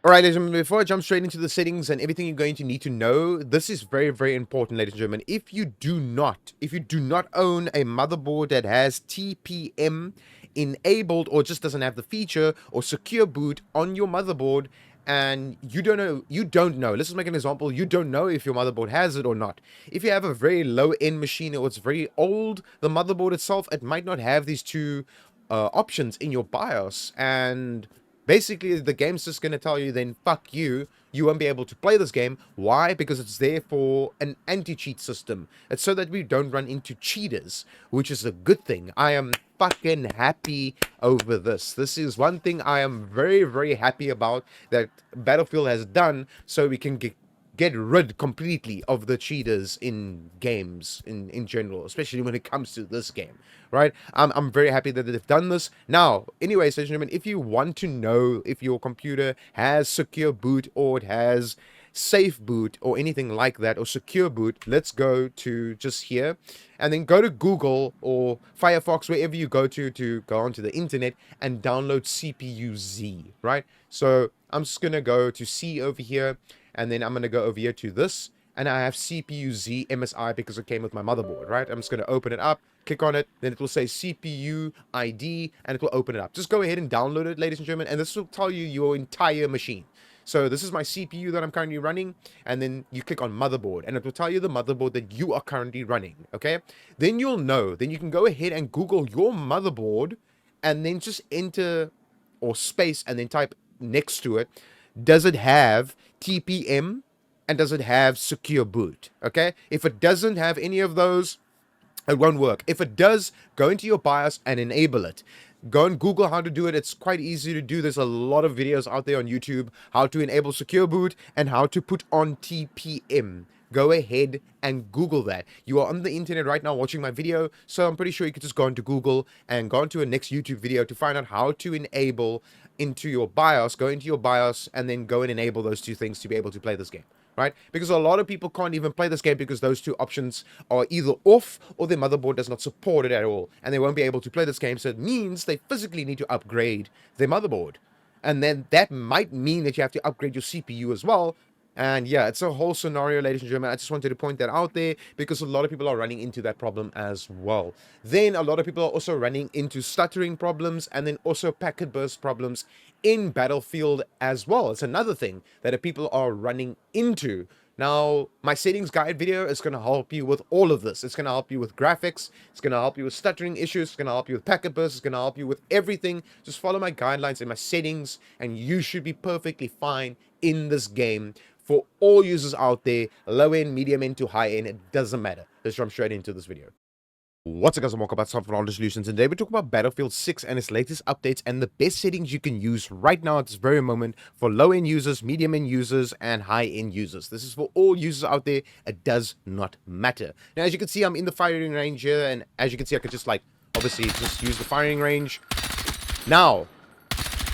Alright, ladies and gentlemen, before I jump straight into the settings and everything you're going to need to know, this is very, very important, ladies and gentlemen. If you do not own a motherboard that has TPM enabled or just doesn't have the feature or secure boot on your motherboard, and you don't know, let's just make an example, you don't know if your motherboard has it or not. If you have a very low-end machine or it's very old, the motherboard itself, it might not have these two options in your BIOS, and basically the game's just going to tell you, then fuck you, you won't be able to play this game. Why? Because it's there for an anti-cheat system. It's so that we don't run into cheaters, which is a good thing. I am fucking happy over this. This is one thing I am very, very happy about that Battlefield has done, so we can get rid completely of the cheaters in games in general, especially when it comes to this game, right? I'm very happy that they've done this. Now, anyways, ladies and gentlemen, if you want to know if your computer has secure boot or it has safe boot or anything like that, or secure boot, let's go to just here and then go to Google or Firefox, wherever you go to go onto the internet and download CPU-Z, right? So I'm just gonna go to C over here, and then I'm going to go over here to this, and I have CPU-Z MSI because it came with my motherboard, right? I'm just going to open it up, click on it, then it will say CPU ID, and it will open it up. Just go ahead and download it, ladies and gentlemen, and this will tell you your entire machine. So this is my CPU that I'm currently running, and then you click on motherboard, and it will tell you the motherboard that you are currently running, okay? Then you'll know, then you can go ahead and Google your motherboard, and then just enter, or space, and then type next to it, does it have TPM and does it have secure boot? Okay, if it doesn't have any of those, it won't work. If it does, go into your BIOS and enable it. Go and Google how to do it. It's quite easy to do. There's a lot of videos out there on YouTube how to enable secure boot and how to put on TPM. Go ahead and Google that. You are on the internet right now watching my video, so I'm pretty sure you could just go into Google and go into a next YouTube video to find out how to enable into your BIOS. Go into your BIOS and then go and enable those two things to be able to play this game, right? Because a lot of people can't even play this game because those two options are either off or their motherboard does not support it at all, and they won't be able to play this game. So it means they physically need to upgrade their motherboard, and then that might mean that you have to upgrade your CPU as well. And yeah, it's a whole scenario, ladies and gentlemen. I just wanted to point that out there because a lot of people are running into that problem as well. Then a lot of people are also running into stuttering problems and then also packet burst problems in Battlefield as well. It's another thing that people are running into. Now, my settings guide video is going to help you with all of this. It's going to help you with graphics. It's going to help you with stuttering issues. It's going to help you with packet bursts. It's going to help you with everything. Just follow my guidelines and my settings, and you should be perfectly fine in this game. For all users out there, low end, medium end to high end, it doesn't matter. Let's jump straight into this video. What's up, guys, and welcome back to Software Solutions. And today we talk about Battlefield 6 and its latest updates and the best settings you can use right now at this very moment for low-end users, medium-end users, and high-end users. This is for all users out there. It does not matter. Now, as you can see, I'm in the firing range here, and as you can see, I could just, like, obviously just use the firing range. Now,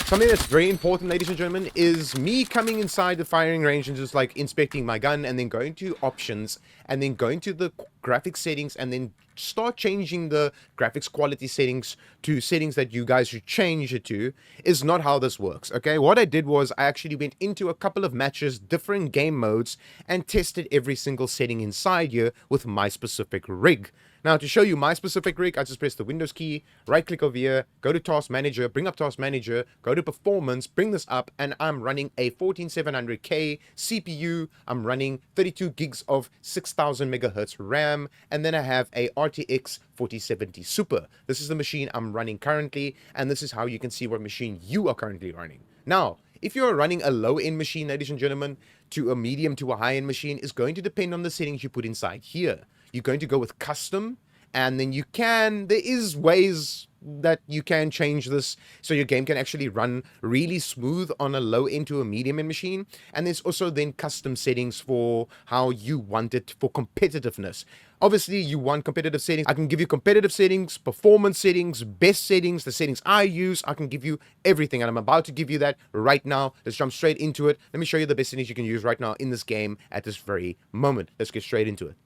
something that's very important, ladies and gentlemen, is me coming inside the firing range and just like inspecting my gun and then going to options and then going to the graphics settings and then start changing the graphics quality settings to settings that you guys should change it to is not how this works, okay? What I did was I actually went into a couple of matches, different game modes, and tested every single setting inside here with my specific rig. Now, to show you my specific rig, I just press the Windows key, right-click over here, go to Task Manager, bring up Task Manager, go to Performance, bring this up, and I'm running a 14700K CPU. I'm running 32 gigs of 6000 megahertz RAM, and then I have a RTX 4070 Super. This is the machine I'm running currently, and this is how you can see what machine you are currently running. Now, if you're running a low-end machine, ladies and gentlemen, to a medium to a high-end machine is going to depend on the settings you put inside here. You're going to go with custom, and then there is ways that you can change this so your game can actually run really smooth on a low end to a medium end machine. And there's also then custom settings for how you want it for competitiveness. Obviously, you want competitive settings. I can give you competitive settings, performance settings, best settings, the settings I use. I can give you everything, and I'm about to give you that right now. Let's jump straight into it. Let me show you the best settings you can use right now in this game at this very moment. Let's get straight into it.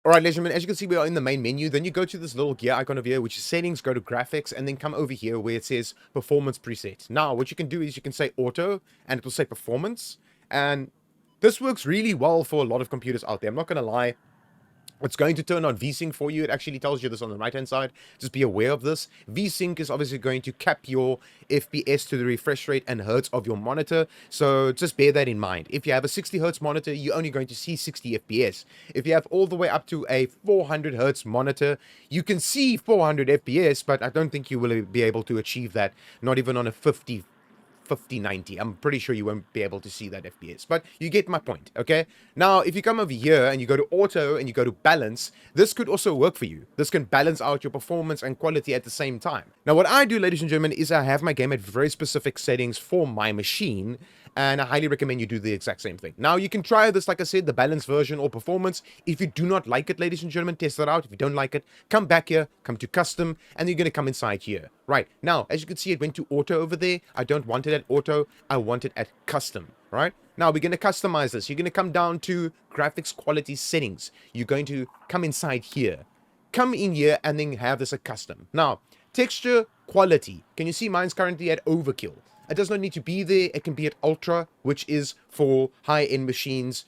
All right, ladies and gentlemen, as you can see, we are in the main menu. Then you go to this little gear icon over here, which is settings, go to graphics, and then come over here where it says performance preset. Now, what you can do is you can say auto, and it will say performance. And this works really well for a lot of computers out there. I'm not going to lie. It's going to turn on VSync for you. It actually tells you this on the right-hand side. Just be aware of this. VSync is obviously going to cap your FPS to the refresh rate and hertz of your monitor. So just bear that in mind. If you have a 60 hertz monitor, you're only going to see 60 FPS. If you have all the way up to a 400 hertz monitor, you can see 400 FPS, but I don't think you will be able to achieve that, not even on a 5090. I'm pretty sure you won't be able to see that FPS, but you get my point, okay? Now, if you come over here and you go to auto and you go to balance, this could also work for you. This can balance out your performance and quality at the same time. Now, what I do, ladies and gentlemen, is I have my game at very specific settings for my machine, and I highly recommend you do the exact same thing. Now, you can try this, like I said, the balance version or performance. If you do not like it, ladies and gentlemen, test it out. If you don't like it, come back here, come to custom, and you're going to come inside here. Right, now, as you can see, it went to auto over there. I don't want it at auto. I want it at custom, right? Now, we're going to customize this. You're going to come down to graphics quality settings. You're going to come inside here. Come in here and then have this at custom. Now, texture quality. Can you see mine's currently at overkill? It does not need to be there. It can be at ultra, which is for high-end machines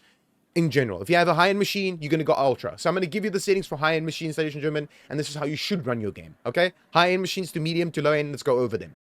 in general. If you have a high-end machine, you're going to go ultra. So I'm going to give you the settings for high-end machines, ladies and gentlemen, and this is how you should run your game, okay? High-end machines to medium to low-end, let's go over them.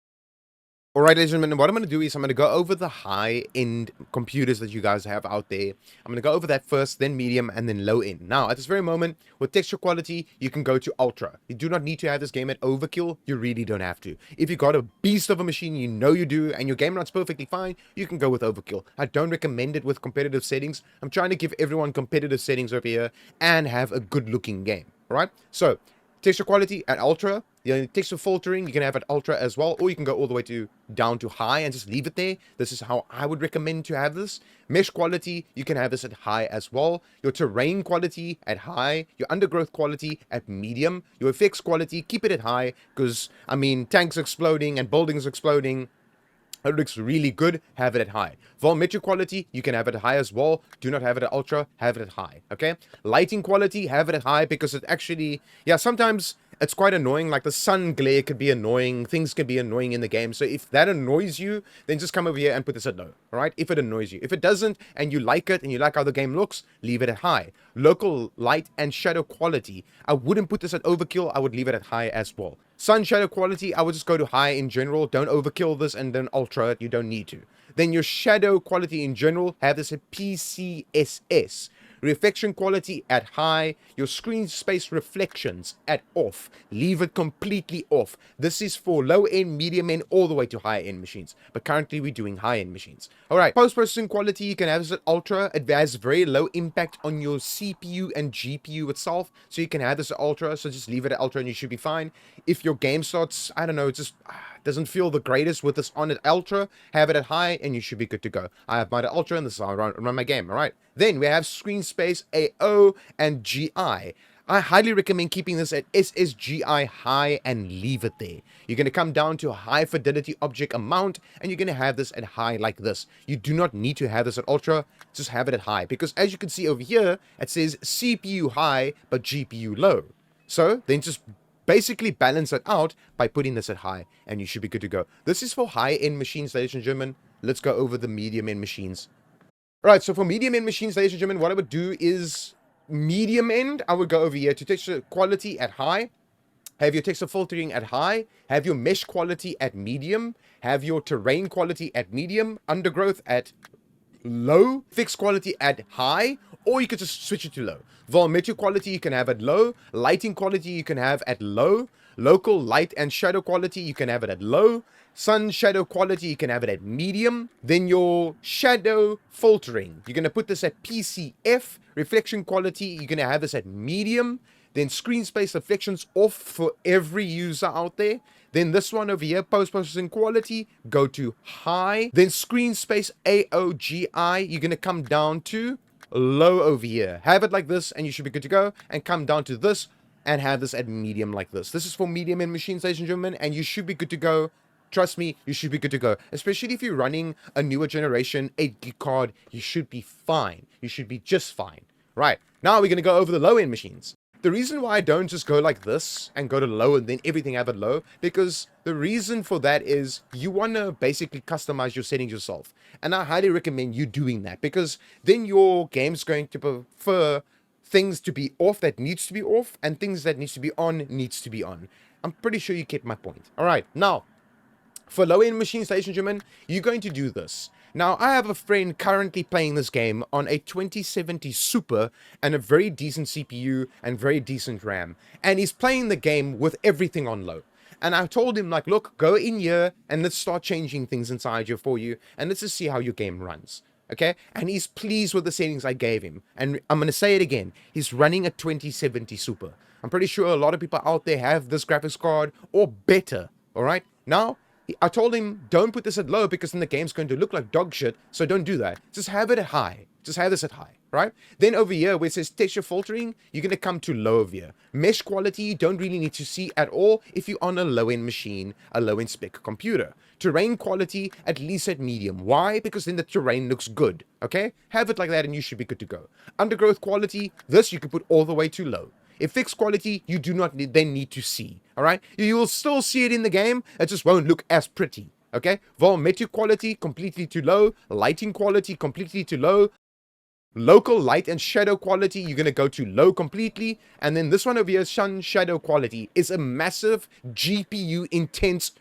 All right, ladies and gentlemen, what I'm going to do is I'm going to go over the high-end computers that you guys have out there. I'm going to go over that first, then medium, and then low-end. Now, at this very moment, with texture quality, you can go to ultra. You do not need to have this game at overkill. You really don't have to. If you got a beast of a machine, you know you do, and your game runs perfectly fine, you can go with overkill. I don't recommend it with competitive settings. I'm trying to give everyone competitive settings over here and have a good-looking game. All right? So, texture quality at ultra. Texture filtering, you can have at ultra as well, or you can go all the way to down to high and just leave it there. This is how I would recommend to have this. Mesh quality, you can have this at high as well. Your terrain quality at high. Your undergrowth quality at medium. Your effects quality, keep it at high, because, I mean, tanks exploding and buildings exploding, it looks really good. Have it at high. Volumetric quality, you can have it at high as well. Do not have it at ultra. Have it at high. Okay. Lighting quality, have it at high, because it actually, yeah, sometimes it's quite annoying. Like the sun glare could be annoying. Things can be annoying in the game. So if that annoys you, then just come over here and put this at low. All right. If it annoys you. If it doesn't and you like it and you like how the game looks, leave it at high. Local light and shadow quality, I wouldn't put this at overkill. I would leave it at high as well. Sun shadow quality, I would just go to high in general. Don't overkill this and then ultra it. You don't need to. Then your shadow quality in general, have this at PCSS. Reflection quality at high. Your screen space reflections at off. Leave it completely off. This is for low-end, medium-end, all the way to high-end machines. But currently we're doing high-end machines. Alright, post-processing quality, you can have this at ultra. It has very low impact on your CPU and GPU itself. So you can have this at ultra. So just leave it at ultra and you should be fine. If your game starts, I don't know, just doesn't feel the greatest with this on at ultra, have it at high and you should be good to go. I have mine at ultra and this is how I run my game. Alright. Then we have screen space AO and GI. I highly recommend keeping this at SSGI high and leave it there. You're going to come down to high fidelity object amount and you're going to have this at high like this. You do not need to have this at ultra, just have it at high, because as you can see over here, it says CPU high but GPU low. So then just basically balance it out by putting this at high and you should be good to go. This is for high-end machines, ladies and gentlemen. Let's go over the medium-end machines. Right, so for medium-end machines, ladies and gentlemen, what I would do is medium-end, I would go over here to texture quality at high, have your texture filtering at high, have your mesh quality at medium, have your terrain quality at medium, undergrowth at low, fixed quality at high, or you could just switch it to low. Volumetric quality you can have at low, lighting quality you can have at low, local light and shadow quality you can have it at low, sun shadow quality you can have it at medium. Then your shadow filtering, you're going to put this at PCF. Reflection quality, you're going to have this at medium. Then screen space reflections off for every user out there. Then this one over here, post-processing quality, go to high. Then screen space AOGI, you're going to come down to low over here. Have it like this and you should be good to go. And come down to this and have this at medium like this. This is for medium end machines, ladies and gentlemen, and you should be good to go. Trust me, you should be good to go. Especially if you're running a newer generation 8 gig card, you should be fine. You should be just fine. Right, now we're going to go over the low-end machines. The reason why I don't just go like this and go to low and then everything have it low, because the reason for that is you want to basically customize your settings yourself. And I highly recommend you doing that, because then your game's going to prefer things to be off that needs to be off, and things that needs to be on needs to be on. I'm pretty sure you get my point. All right, now, for low-end machines, ladies and gentlemen, you're going to do this. Now, I have a friend currently playing this game on a 2070 Super and a very decent CPU and very decent RAM. And he's playing the game with everything on low. And I told him, like, look, go in here and let's start changing things inside here for you. And let's just see how your game runs. Okay? And he's pleased with the settings I gave him. And I'm going to say it again. He's running a 2070 Super. I'm pretty sure a lot of people out there have this graphics card or better. All right? Now, I told him, don't put this at low because then the game's going to look like dog shit, so don't do that. Just have it at high. Just have this at high, right? Then over here, where it says texture filtering, you're going to come to low over here. Mesh quality, you don't really need to see at all if you're on a low-end machine, a low-end spec computer. Terrain quality, at least at medium. Why? Because then the terrain looks good, okay? Have it like that and you should be good to go. Undergrowth quality, this you can put all the way to low. Effects quality, you do not then need to see, all right? You will still see it in the game, it just won't look as pretty, okay? Volumetric quality, completely too low. Lighting quality, completely too low. Local light and shadow quality, you're going to go to low completely. And then this one over here, sun shadow quality, is a massive GPU intense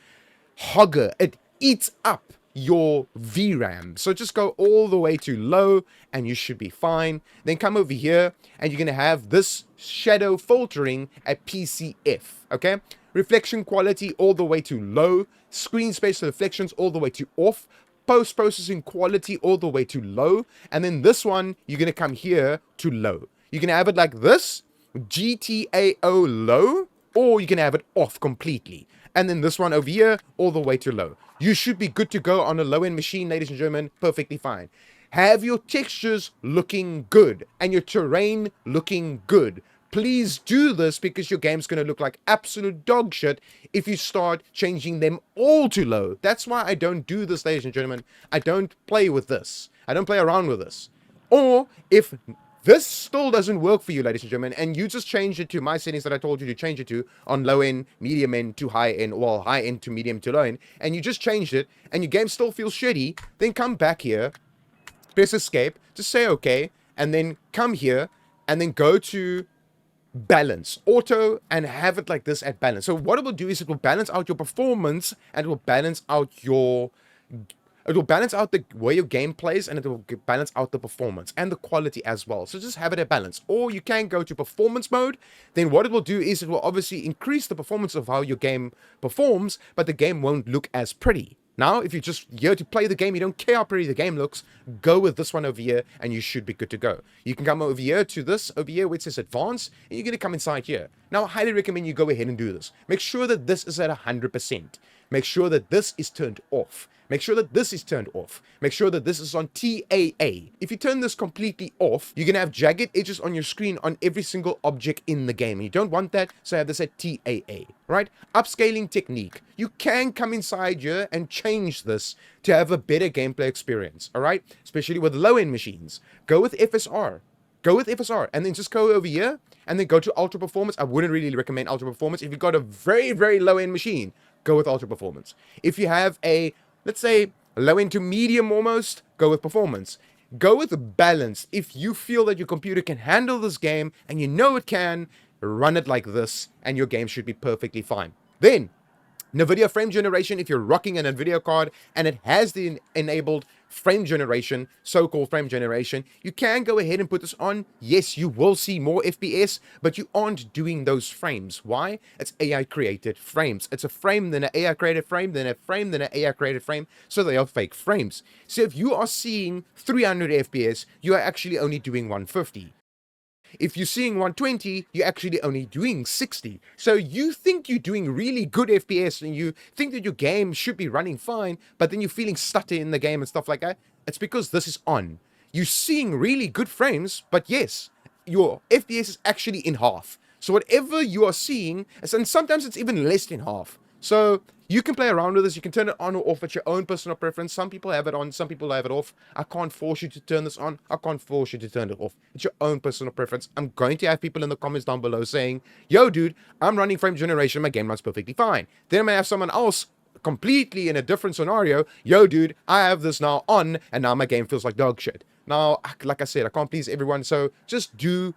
hogger. It eats up your VRAM. So just go all the way to low and you should be fine. Then come over here and you're going to have this shadow filtering at PCF, okay? Reflection quality all the way to low. Screen space reflections all the way to off. Post-processing quality all the way to low. And then this one, you're going to come here to low. You can have it like this, GTAO low, or you can have it off completely. And then this one over here, all the way to low. You should be good to go on a low-end machine, ladies and gentlemen, perfectly fine. Have your textures looking good and your terrain looking good. Please do this because your game's going to look like absolute dog shit if you start changing them all to low. That's why I don't do this, ladies and gentlemen. I don't play with this. I don't play around with this. Or if this still doesn't work for you, ladies and gentlemen, and you just change it to my settings that I told you to change it to on low end, medium end to high end, well, high end to medium to low end, and you just changed it and your game still feels shitty, then come back here, press escape, just say okay, and then come here and then go to balance auto and have it like this at balance. So what it will do is it will balance out your performance and it will balance out your the way your game plays, and it will balance out the performance and the quality as well. So just have it at balance. Or you can go to performance mode. Then what it will do is it will obviously increase the performance of how your game performs, but the game won't look as pretty. Now, if you're just here to play the game, you don't care how pretty the game looks, go with this one over here and you should be good to go. You can come over here to this over here where it says advanced, and you're going to come inside here. Now, I highly recommend you go ahead and do this. Make sure that this is at 100%. Make sure that this is turned off. Make sure that this is turned off. Make sure that this is on TAA. If you turn this completely off, you're going to have jagged edges on your screen on every single object in the game. And you don't want that, so have this at TAA, right? Upscaling technique. You can come inside here and change this to have a better gameplay experience, all right? Especially with low-end machines. Go with FSR. Go with FSR, and then just go over here, and then go to Ultra Performance. I wouldn't really recommend Ultra Performance. If you've got a very, very low-end machine, go with Ultra Performance. If you have a, let's say, low into medium almost, go with performance. Go with balance. If you feel that your computer can handle this game, and you know it can, run it like this, and your game should be perfectly fine. Then, NVIDIA frame generation, if you're rocking an NVIDIA card, and it has the enabled frame generation, so-called frame generation, you can go ahead and put this on. Yes, you will see more FPS, but you aren't doing those frames. Why? It's AI-created frames. It's a frame, then an AI-created frame, then a frame, then an AI-created frame, so they are fake frames. So if you are seeing 300 FPS, you are actually only doing 150. If you're seeing 120, you're actually only doing 60. So you think you're doing really good FPS and you think that your game should be running fine, but then you're feeling stutter in the game and stuff like that. It's because this is on. You're seeing really good frames, but yes, your FPS is actually in half. So whatever you are seeing, and sometimes it's even less than half. So You can play around with this. You can turn it on or off at your own personal preference. Some people have it on, some people have it off. I can't force you to turn this on. I can't force you to turn it off. It's your own personal preference. I'm going to have people in the comments down below saying, yo, dude, I'm running frame generation. My game runs perfectly fine. Then I may have someone else completely in a different scenario. Yo, dude, I have this now on, and now my game feels like dog shit. Now, like I said, I can't please everyone. So just do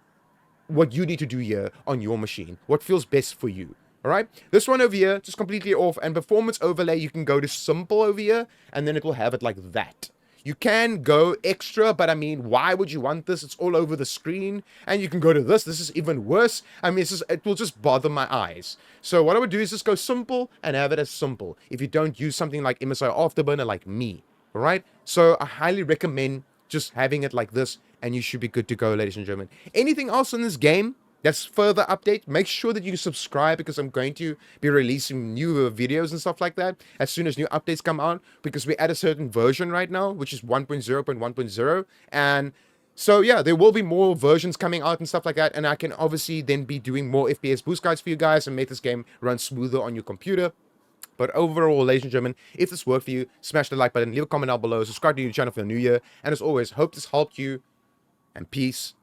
what you need to do here on your machine. What feels best for you. All right, this one over here, just completely off, and performance overlay, you can go to simple over here, and then it will have it like that. You can go extra, but I mean, why would you want this? It's all over the screen, and you can go to this. This is even worse. I mean, it will just bother my eyes. So what I would do is just go simple and have it as simple, if you don't use something like MSI Afterburner like me, all right? So I highly recommend just having it like this, and you should be good to go, ladies and gentlemen. Anything else in this game that's further update, make sure that you subscribe, because I'm going to be releasing new videos and stuff like that as soon as new updates come out, because we're at a certain version right now, which is 1.0.1.0, and so yeah, there will be more versions coming out and stuff like that, and I can obviously then be doing more FPS boost guides for you guys and make this game run smoother on your computer. But overall, ladies and gentlemen, if this worked for you, smash the like button, leave a comment down below, subscribe to the channel if you're new here, and as always, hope this helped you, and peace